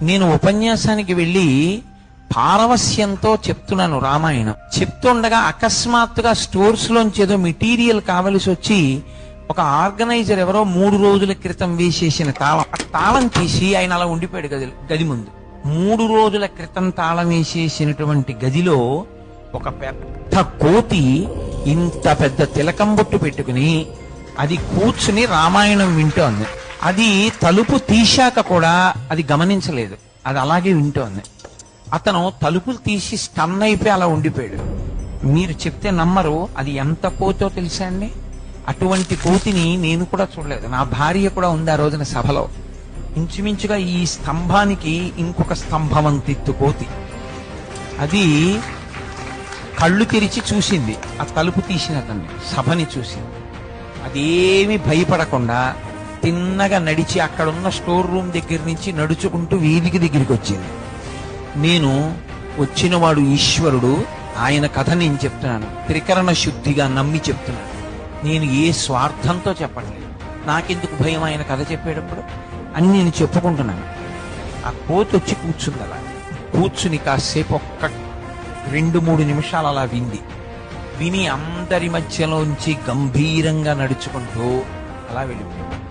నేను ఉపన్యాసానికి వెళ్ళి పారవస్యంతో చెప్తున్నాను రామాయణం. చెప్తుండగా అకస్మాత్తుగా స్టోర్స్ లోంచి ఏదో మెటీరియల్ కావలసి వచ్చి ఒక ఆర్గనైజర్ ఎవరో 3 రోజుల క్రితం వేసేసిన తాళం, ఆ తాళం తీసి ఆయన అలా ఉండిపోయాడు గది ముందు. 3 రోజుల క్రితం తాళం వేసేసినటువంటి గదిలో ఒక పెద్ద కోతి ఇంత పెద్ద తిలకం బొట్టు పెట్టుకుని అది కూర్చుని రామాయణం వింటోంది. అది తలుపు తీశాక కూడా అది గమనించలేదు, అది అలాగే వింటోంది. అతను తలుపులు తీసి స్టన్ అయిపోయి అలా ఉండిపోయాడు. మీరు చెప్తే నమ్మరు, అది ఎంత కోతో తెలుసా అండి? అటువంటి కోతిని నేను కూడా చూడలేదు. నా భార్య కూడా ఉంది ఆ రోజున సభలో. ఇంచుమించుగా ఈ స్తంభానికి ఇంకొక స్తంభం అంతెత్తు కోతి. అది కళ్ళు తెరిచి చూసింది ఆ తలుపు తీసిన అతన్ని, సభని చూసింది. అదేమి భయపడకుండా తిన్నగా నడిచి అక్కడున్న స్టోర్ రూమ్ దగ్గర నుంచి నడుచుకుంటూ వీధికి దగ్గరికి వచ్చింది. నేను వచ్చినవాడు ఈశ్వరుడు, ఆయన కథ నేను చెప్తున్నాను, త్రికరణ శుద్ధిగా నమ్మి చెప్తున్నాను. నేను ఏ స్వార్థంతో చెప్పట్లేదు. నాకెందుకు భయం ఆయన కథ చెప్పేటప్పుడు అని నేను చెప్పుకుంటున్నాను. ఆ కోతి వచ్చి కూర్చుంది. అలా కూర్చుని కాసేపు ఒక్క 2-3 నిమిషాలు అలా విని అందరి మధ్యలోంచి గంభీరంగా నడుచుకుంటూ అలా వెళ్ళిపోయింది.